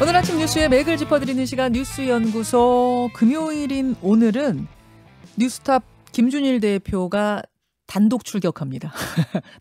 오늘 아침 뉴스의 맥을 짚어드리는 시간 뉴스연구소. 금요일인 오늘은 뉴스탑 김준일 대표가 단독 출격합니다.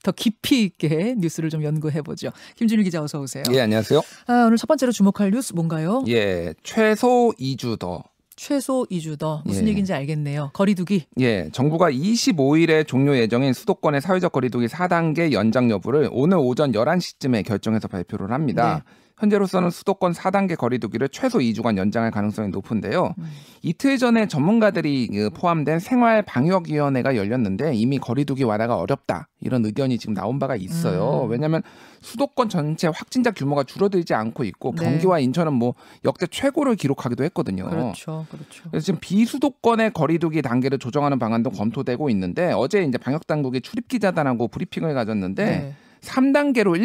더 깊이 있게 뉴스를 좀 연구해보죠. 김준일 기자 어서 오세요. 예, 안녕하세요. 오늘 첫 번째로 주목할 뉴스 뭔가요? 예, 최소 2주 더. 최소 2주 더. 무슨 얘기인지 알겠네요. 거리두기. 예, 정부가 25일에 종료 예정인 수도권의 사회적 거리두기 4단계 연장 여부를 오늘 오전 11시쯤에 결정해서 발표를 합니다. 네. 현재로서는 수도권 4단계 거리두기를 최소 2주간 연장할 가능성이 높은데요. 이틀 전에 전문가들이 포함된 생활방역위원회가 열렸는데 이미 거리두기 완화가 어렵다. 이런 의견이 지금 나온 바가 있어요. 왜냐하면 수도권 전체 확진자 규모가 줄어들지 않고 있고 경기와 인천은 뭐 역대 최고를 기록하기도 했거든요. 그렇죠. 그래서 지금 비수도권의 거리두기 단계를 조정하는 방안도 검토되고 있는데 어제 이제 방역당국이 출입기자단하고 브리핑을 가졌는데 3단계로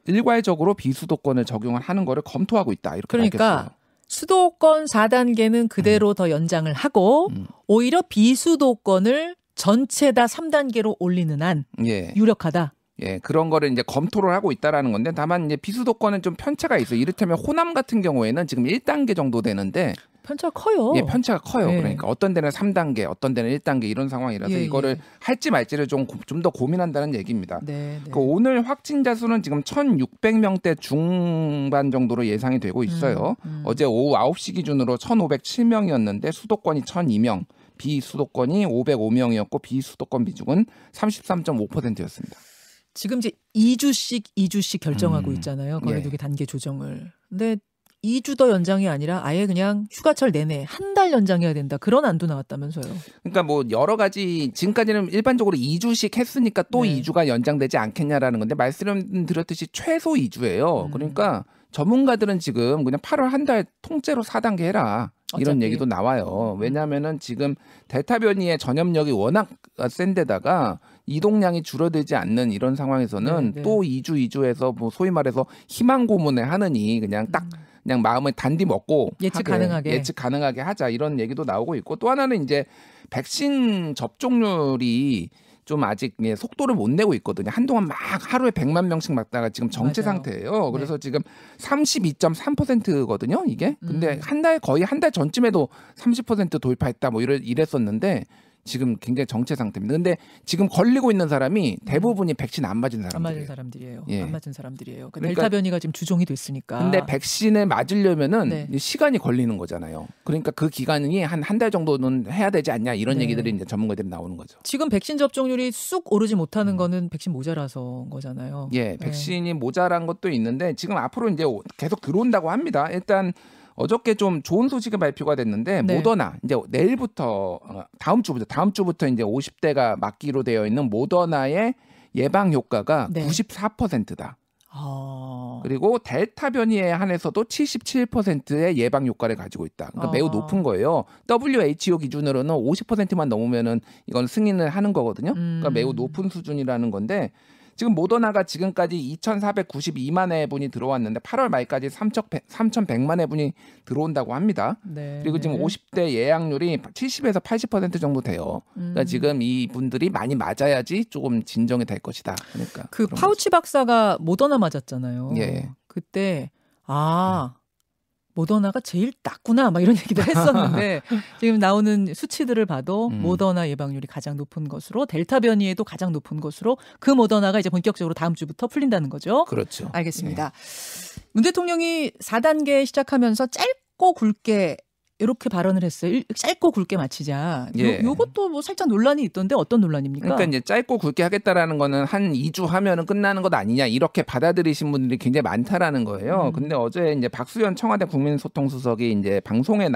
일괄적으로 비수도권을 적용을 하는 거를 검토하고 있다. 이렇게 밝혔어요. 수도권 4단계는 그대로 더 연장을 하고 오히려 비수도권을 전체 다 3단계로 올리는 한 유력하다. 예, 그런 거를 이제 검토를 하고 있다라는 건데 다만 이제 비수도권은 좀 편차가 있어요. 이를테면 호남 같은 경우에는 지금 1단계 정도 되는데 편차가 커요. 예, 편차가 커요. 그러니까 어떤 데는 3단계, 어떤 데는 1단계 이런 상황이라서 이거를 할지 말지를 좀 더 고민한다는 얘기입니다. 오늘 확진자 수는 지금 1,600명대 중반 정도로 예상이 되고 있어요. 어제 오후 9시 기준으로 1,507명이었는데 수도권이 1,002명, 비수도권이 505명이었고 비수도권 비중은 33.5%였습니다. 지금 이제 2주씩 결정하고 있잖아요. 거리두기 단계 조정을. 근데 2주 더 연장이 아니라 아예 그냥 휴가철 내내 한 달 연장해야 된다. 그런 안도 나왔다면서요. 그러니까 뭐 여러 가지 지금까지는 일반적으로 2주씩 했으니까 또 2주가 연장되지 않겠냐라는 건데 말씀드렸듯이 최소 2주예요. 그러니까 전문가들은 지금 그냥 8월 한 달 통째로 4단계 해라. 이런 얘기도 나와요. 왜냐하면은 지금 델타 변이의 전염력이 워낙 센 데다가 이동량이 줄어들지 않는 이런 상황에서는 또 2주에서 뭐 소위 말해서 희망 고문을 하느니 그냥 마음을 단디 먹고 예측 가능하게 하자 이런 얘기도 나오고 있고 또 하나는 이제 백신 접종률이 좀 아직 속도를 못 내고 있거든요. 한동안 막 하루에 100만 명씩 맞다가 지금 정체 상태예요. 그래서 지금 32.3%거든요. 이게. 근데 거의 한 달 전쯤에도 30% 돌파했다 뭐 이랬었는데 지금 굉장히 정체 상태입니다. 근데 지금 걸리고 있는 사람이 대부분이 백신 안 맞은 사람들이에요. 안 맞은 사람들이에요. 그러니까 델타 변이가 지금 주종이 됐으니까. 근데 백신을 맞으려면은 시간이 걸리는 거잖아요. 그러니까 그 기간이 한 달 정도는 해야 되지 않냐 이런 얘기들이 이제 전문가들이 나오는 거죠. 지금 백신 접종률이 쑥 오르지 못하는 거는 백신 모자라서 거잖아요. 예, 백신이 모자란 것도 있는데 지금 앞으로 이제 계속 들어온다고 합니다. 일단 어저께 좀 좋은 소식이 발표가 됐는데 모더나 이제 내일부터 다음 주부터 이제 50대가 맞기로 되어 있는 모더나의 예방 효과가 94%다. 그리고 델타 변이에 한해서도 77%의 예방 효과를 가지고 있다. 그러니까 매우 높은 거예요. WHO 기준으로는 50%만 넘으면은 이건 승인을 하는 거거든요. 그러니까 매우 높은 수준이라는 건데 지금 모더나가 지금까지 2,492만 회분이 들어왔는데 8월 말까지 3,100만 회분이 들어온다고 합니다. 그리고 지금 50대 예약률이 70에서 80% 정도 돼요. 그러니까 지금 이분들이 많이 맞아야지 조금 진정이 될 것이다. 그러니까 그 파우치 박사가 모더나 맞았잖아요. 그때 모더나가 제일 낫구나 막 이런 얘기도 했었는데 지금 나오는 수치들을 봐도 모더나 예방률이 가장 높은 것으로 델타 변이에도 가장 높은 것으로 그 모더나가 이제 본격적으로 다음 주부터 풀린다는 거죠. 그렇죠. 알겠습니다. 문 대통령이 4단계 시작하면서 짧고 굵게 이렇게 발언을 했어요. 짧고 굵게 마치자. 요것도 뭐 살짝 논란이 있던데 어떤 논란입니까? 그러니까 이제 짧고 굵게 하겠다라는 거는 한 2주 하면은 끝나는 것 아니냐 이렇게 받아들이신 분들이 굉장히 많다라는 거예요. 근데 어제 이제 박수현 청와대 국민소통수석이 이제 방송에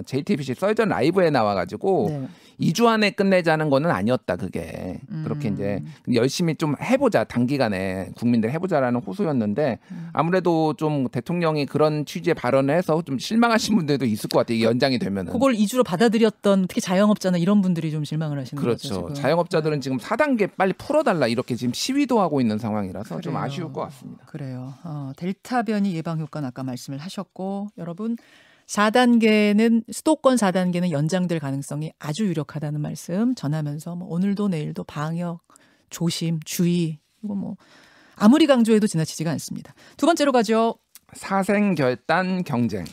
JTBC 썰전 라이브에 나와가지고 2주 안에 끝내자는 거는 아니었다. 그게 그렇게 이제 열심히 좀 해보자 단기간에 국민들 해보자라는 호소였는데 아무래도 좀 대통령이 그런 취지의 발언을 해서 좀 실망하신 분들도 있을 것 같아요. 연장이 되면은 그걸 2주로 받아들였던 특히 자영업자나 이런 분들이 좀 실망을 하시는 거죠. 그렇죠. 자영업자들은 지금 4단계 빨리 풀어달라 이렇게 지금 시위도 하고 있는 상황이라서 좀 아쉬울 것 같습니다. 그래요. 델타 변이 예방 효과는 아까 말씀을 하셨고 여러분 4단계는 수도권 4단계는 연장될 가능성이 아주 유력하다는 말씀 전하면서 뭐 오늘도 내일도 방역 조심 주의 이거 뭐 아무리 강조해도 지나치지가 않습니다. 두 번째로 가죠. 사생결단 경쟁.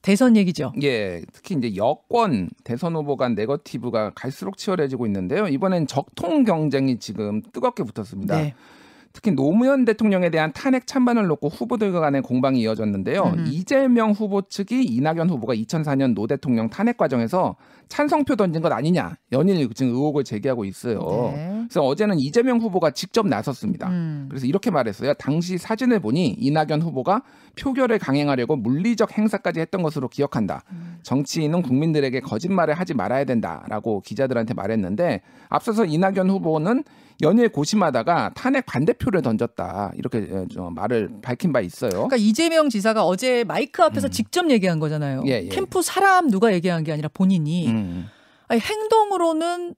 대선 얘기죠. 예, 특히 이제 여권 대선 후보 간 네거티브가 갈수록 치열해지고 있는데요. 이번엔 적통 경쟁이 지금 뜨겁게 붙었습니다. 네. 특히 노무현 대통령에 대한 탄핵 찬반을 놓고 후보들 간의 공방이 이어졌는데요. 이재명 후보 측이 이낙연 후보가 2004년 노 대통령 탄핵 과정에서 찬성표 던진 것 아니냐 연일 지금 의혹을 제기하고 있어요. 네. 그래서 어제는 이재명 후보가 직접 나섰습니다. 그래서 이렇게 말했어요. 당시 사진을 보니 이낙연 후보가 표결을 강행하려고 물리적 행사까지 했던 것으로 기억한다. 정치인은 국민들에게 거짓말을 하지 말아야 된다라고 기자들한테 말했는데 앞서서 이낙연 후보는 연일 고심하다가 탄핵 반대표를 던졌다 이렇게 말을 밝힌 바 있어요. 그러니까 이재명 지사가 어제 마이크 앞에서 직접 얘기한 거잖아요. 예. 캠프 사람 누가 얘기한 게 아니라 본인이 아니, 행동으로는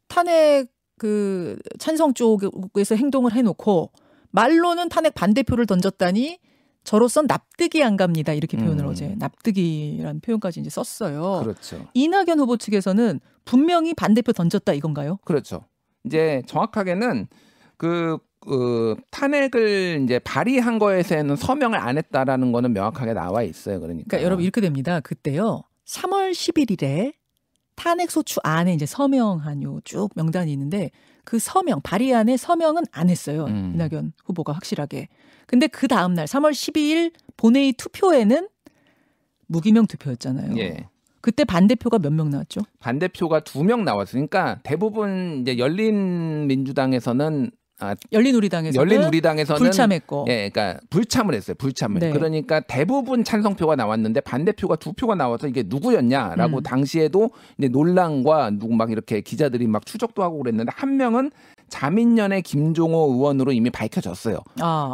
탄핵 그 찬성 쪽에서 행동을 해놓고 말로는 탄핵 반대표를 던졌다니 저로선 납득이 안 갑니다. 이렇게 표현을 어제 납득이라는 표현까지 이제 썼어요. 그렇죠. 이낙연 후보 측에서는 분명히 반대표 던졌다 이건가요? 그렇죠. 이제 정확하게는 탄핵을 이제 발의한 거에서는 서명을 안 했다라는 거는 명확하게 나와 있어요. 그러니까 여러분 이렇게 됩니다. 그때요. 3월 11일에 탄핵 소추 안에 이제 서명한 요 쭉 명단이 있는데 그 서명 발의안에 서명은 안 했어요. 이낙연 후보가 확실하게. 근데 그 다음 날 3월 12일 본회의 투표에는 무기명 투표였잖아요. 예. 그때 반대표가 몇 명 나왔죠? 반대표가 2명 나왔으니까 대부분 이제 열린민주당에서는 열린우리당에서는 불참했고, 예, 그러니까 불참을 했어요. 불참을. 네. 그러니까 대부분 찬성표가 나왔는데 반대표가 2표가 나와서 이게 누구였냐라고 당시에도 이제 논란과 누구 막 이렇게 기자들이 막 추적도 하고 그랬는데 한 명은 자민련의 김종호 의원으로 이미 밝혀졌어요.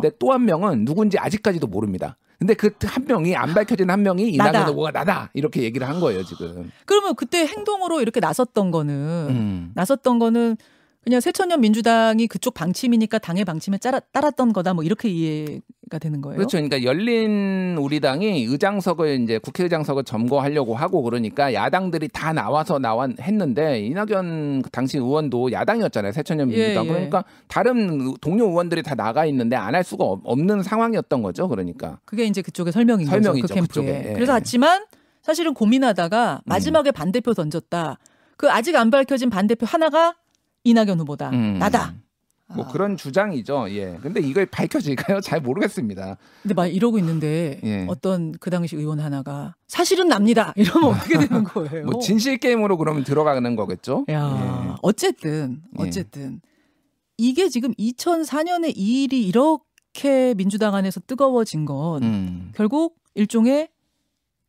근데 또 한 명은 누군지 아직까지도 모릅니다. 근데 그 한 명이 안 밝혀진 한 명이 이낙연 후보가 나다 이렇게 얘기를 한 거예요 지금. 그러면 그때 행동으로 이렇게 나섰던 거는 그냥 새천년 민주당이 그쪽 방침이니까 당의 방침에 따랐던 거다 뭐 이렇게 이해가 되는 거예요. 그렇죠. 그러니까 열린우리당이 의장석을 이제 국회의장석을 점거하려고 하고 그러니까 야당들이 다 나와서 했는데 이낙연 당시 의원도 야당이었잖아요. 새천년 민주당. 그러니까 다른 동료 의원들이 다 나가 있는데 안 할 수가 없는 상황이었던 거죠. 그러니까. 그게 이제 그쪽의 설명인 거죠. 그 캠프에. 그쪽에. 그래서 하지만 사실은 고민하다가 마지막에 반대표 던졌다. 그 아직 안 밝혀진 반대표 하나가 이낙연 후보다. 나다. 뭐 그런 주장이죠. 예. 근데 이걸 밝혀질까요? 잘 모르겠습니다. 근데 막 이러고 있는데 어떤 그 당시 의원 하나가 사실은 납니다. 이러면 어떻게 되는 거예요? 뭐 진실 게임으로 그러면 들어가는 거겠죠. 야, 어쨌든 이게 지금 2004년에 이 일이 이렇게 민주당 안에서 뜨거워진 건 결국 일종의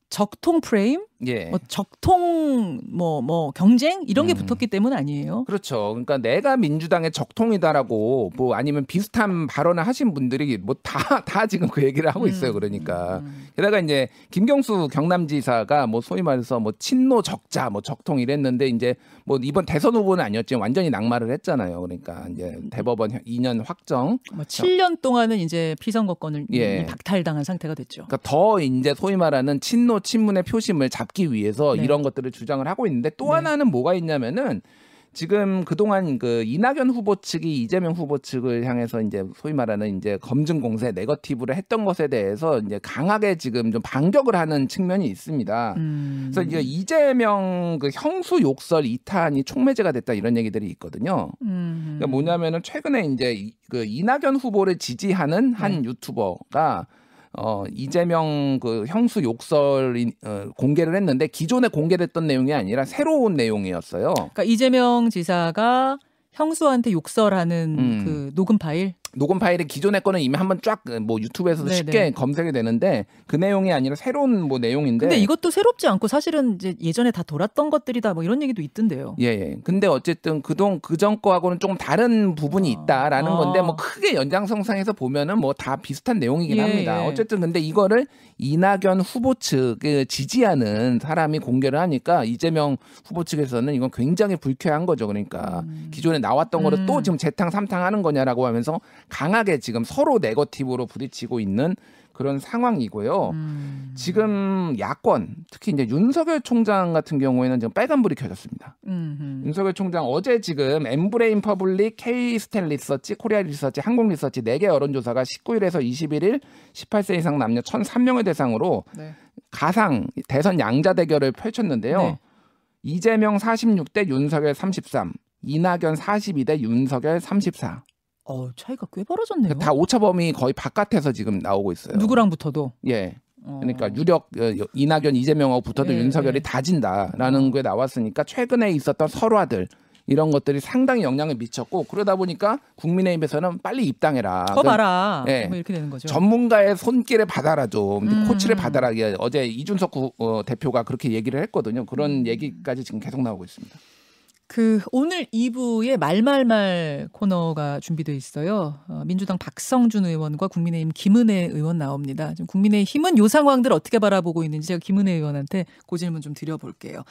적통 프레임, 뭐 적통 뭐 경쟁 이런 게 붙었기 때문 아니에요? 그렇죠. 그러니까 내가 민주당의 적통이다라고 뭐 아니면 비슷한 발언을 하신 분들이 뭐 다 지금 그 얘기를 하고 있어요. 그러니까 게다가 이제 김경수 경남지사가 뭐 소위 말해서 뭐 친노 적자 뭐 적통 이랬는데 이제 뭐 이번 대선 후보는 아니었지만 완전히 낙마를 했잖아요. 그러니까 이제 대법원 2년 확정. 뭐 7년 동안은 이제 피선거권을 박탈당한 상태가 됐죠. 그러니까 더 이제 소위 말하는 친노 친문의 표심을 잡기 위해서 이런 것들을 주장을 하고 있는데 또 하나는 뭐가 있냐면은 지금 그동안 그 이낙연 후보 측이 이재명 후보 측을 향해서 이제 소위 말하는 이제 검증 공세 네거티브를 했던 것에 대해서 이제 강하게 지금 좀 반격을 하는 측면이 있습니다. 그래서 이제 이재명 그 형수 욕설 2탄이 촉매제가 됐다 이런 얘기들이 있거든요. 그러니까 뭐냐면은 최근에 이제 그 이낙연 후보를 지지하는 한 유튜버가 이재명 그 형수 욕설 공개를 했는데 기존에 공개됐던 내용이 아니라 새로운 내용이었어요. 그러니까 이재명 지사가 형수한테 욕설하는 그 녹음 파일이 기존의 거는 이미 한번 쫙 뭐 유튜브에서도 쉽게 검색이 되는데 그 내용이 아니라 새로운 뭐 내용인데. 근데 이것도 새롭지 않고 사실은 이제 예전에 다 돌았던 것들이다 뭐 이런 얘기도 있던데요. 예. 근데 어쨌든 그전 거하고는 조금 다른 부분이 있다라는 건데 뭐 크게 연장선상에서 보면은 뭐 다 비슷한 내용이긴 합니다. 어쨌든 근데 이거를 이낙연 후보 측을 지지하는 사람이 공개를 하니까 이재명 후보 측에서는 이건 굉장히 불쾌한 거죠. 그러니까 기존에 나왔던 거를 또 지금 재탕 삼탕 하는 거냐라고 하면서 강하게 지금 서로 네거티브로 부딪히고 있는 그런 상황이고요. 지금 야권 특히 이제 윤석열 총장 같은 경우에는 지금 빨간불이 켜졌습니다. 윤석열 총장 어제 지금 엠브레인 퍼블릭, K-스텔 리서치, 코리아 리서치, 한국 리서치 4개 여론조사가 19일에서 21일 18세 이상 남녀 1,003명을 대상으로 네. 가상 대선 양자 대결을 펼쳤는데요. 네. 이재명 46대 윤석열 33, 이낙연 42대 윤석열 34. 차이가 꽤 벌어졌네요. 다 오차 범위 거의 바깥에서 지금 나오고 있어요. 누구랑 붙어도. 예. 그러니까 유력 이낙연, 이재명하고 붙어도 예, 윤석열이 예. 다진다라는 게 나왔으니까 최근에 있었던 설화들 이런 것들이 상당히 영향을 미쳤고 그러다 보니까 국민의힘에서는 빨리 입당해라. 봐라. 예. 뭐 이렇게 되는 거죠. 전문가의 손길을 받아라 좀. 코치를 받아라. 어제 이준석 대표가 그렇게 얘기를 했거든요. 그런 얘기까지 지금 계속 나오고 있습니다. 오늘 2부에 말말말 코너가 준비되어 있어요. 민주당 박성준 의원과 국민의힘 김은혜 의원 나옵니다. 지금 국민의힘은 이 상황들 어떻게 바라보고 있는지 제가 김은혜 의원한테 그 질문 좀 드려볼게요.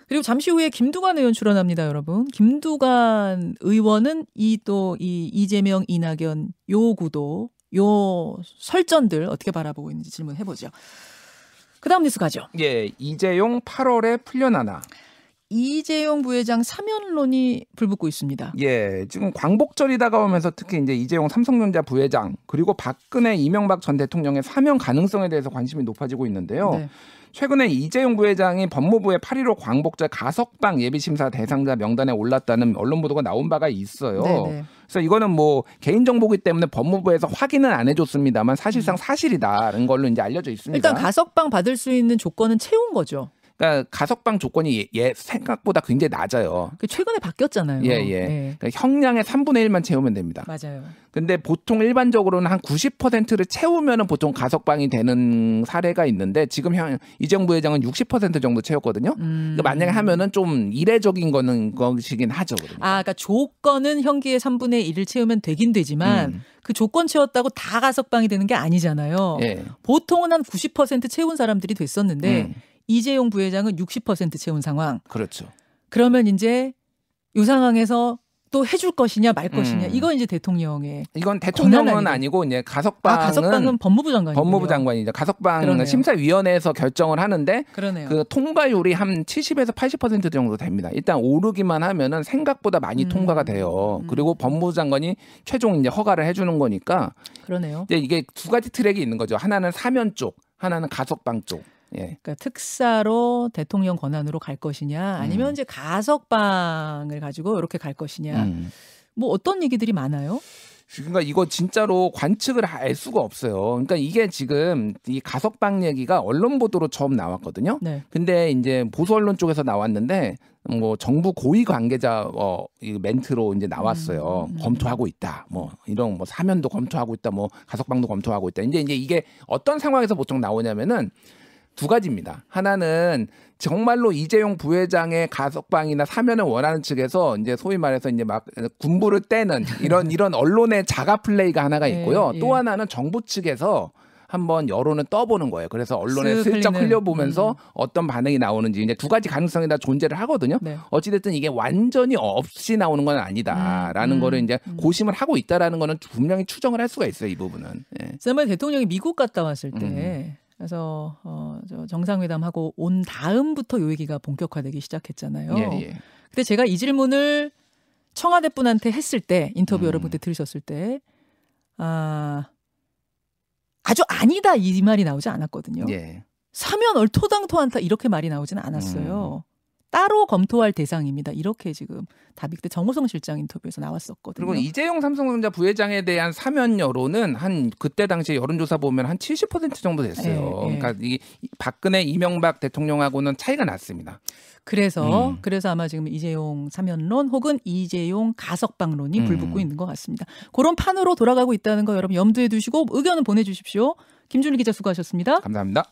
그리고 잠시 후에 김두관 의원 출연합니다, 여러분. 김두관 의원은 이 이재명, 이낙연 요 구도, 요 설전들 어떻게 바라보고 있는지 질문해보죠. 그다음 뉴스 가죠. 예, 이재용 8월에 풀려나나. 이재용 부회장 사면론이 불붙고 있습니다. 예, 지금 광복절이 다가오면서 특히 이제 이재용 삼성전자 부회장 그리고 박근혜, 이명박 전 대통령의 사면 가능성에 대해서 관심이 높아지고 있는데요. 네. 최근에 이재용 부회장이 법무부의 8.15 광복절 가석방 예비심사 대상자 명단에 올랐다는 언론 보도가 나온 바가 있어요. 네네. 그래서 이거는 뭐 개인정보기 때문에 법무부에서 확인은 안 해줬습니다만 사실상 사실이다라는 걸로 이제 알려져 있습니다. 일단 가석방 받을 수 있는 조건은 채운 거죠. 그러니까 가석방 조건이 생각보다 굉장히 낮아요. 최근에 바뀌었잖아요. 예. 네. 그러니까 형량의 3분의 1만 채우면 됩니다. 맞아요. 근데 보통 일반적으로는 한 90%를 채우면은 보통 가석방이 되는 사례가 있는데 지금 이재용 부회장은 60% 정도 채웠거든요. 그러니까 만약에 하면은 좀 이례적인 것이긴 하죠. 그러니까. 그러니까 조건은 형기의 3분의 1을 채우면 되긴 되지만 그 조건 채웠다고 다 가석방이 되는 게 아니잖아요. 예. 보통은 한 90% 채운 사람들이 됐었는데 이재용 부회장은 60% 채운 상황. 그렇죠. 그러면 이제 이 상황에서 또 해줄 것이냐 말 것이냐 이건 이제 대통령의 이건 대통령은 아니고 이제 가석방은 법무부 장관이죠. 법무부 장관이죠. 가석방 그러네요. 심사위원회에서 결정을 하는데 그러네요. 그 통과율이 한 70에서 80% 정도 됩니다. 일단 오르기만 하면은 생각보다 많이 통과가 돼요. 그리고 법무부 장관이 최종 이제 허가를 해주는 거니까. 그러네요. 이제 이게 두 가지 트랙이 있는 거죠. 하나는 사면 쪽, 하나는 가석방 쪽. 예. 그러니까 특사로 대통령 권한으로 갈 것이냐 아니면 이제 가석방을 가지고 이렇게 갈 것이냐 뭐 어떤 얘기들이 많아요? 그러니까 이거 진짜로 관측을 알 수가 없어요. 그러니까 이게 지금 이 가석방 얘기가 언론 보도로 처음 나왔거든요. 네. 근데 이제 보수 언론 쪽에서 나왔는데 뭐 정부 고위 관계자 이 멘트로 이제 나왔어요. 검토하고 있다. 뭐 이런 뭐 사면도 검토하고 있다. 뭐 가석방도 검토하고 있다. 이제 이게 어떤 상황에서 보통 나오냐면은 두 가지입니다. 하나는 정말로 이재용 부회장의 가석방이나 사면을 원하는 측에서 이제 소위 말해서 이제 막 군부를 떼는 이런 언론의 자가 플레이가 하나가 있고요. 또 하나는 정부 측에서 한번 여론을 떠보는 거예요. 그래서 언론에 슬쩍 흘려보면서 어떤 반응이 나오는지 이제 두 가지 가능성이 다 존재를 하거든요. 네. 어찌됐든 이게 완전히 없이 나오는 건 아니다라는 거를 이제 고심을 하고 있다라는 거는 분명히 추정을 할 수가 있어요. 이 부분은. 예. 지난번에 대통령이 미국 갔다 왔을 때 그래서 정상회담하고 온 다음부터 요 얘기가 본격화되기 시작했잖아요. 예. 근데 제가 이 질문을 청와대 분한테 했을 때 인터뷰 여러분들 들으셨을 때 아주 아니다 이 말이 나오지 않았거든요. 예. 사면 얼토당토한다 이렇게 말이 나오지는 않았어요. 따로 검토할 대상입니다. 이렇게 지금 답이 그때 정호성 실장 인터뷰에서 나왔었거든요. 그리고 이재용 삼성전자 부회장에 대한 사면 여론은 한 그때 당시 여론조사 보면 한 70% 정도 됐어요. 그러니까 이 박근혜, 이명박 대통령하고는 차이가 났습니다. 그래서 아마 지금 이재용 사면론 혹은 이재용 가석방론이 불붙고 있는 것 같습니다. 그런 판으로 돌아가고 있다는 거 여러분 염두에 두시고 의견은 보내주십시오. 김준일 기자 수고하셨습니다. 감사합니다.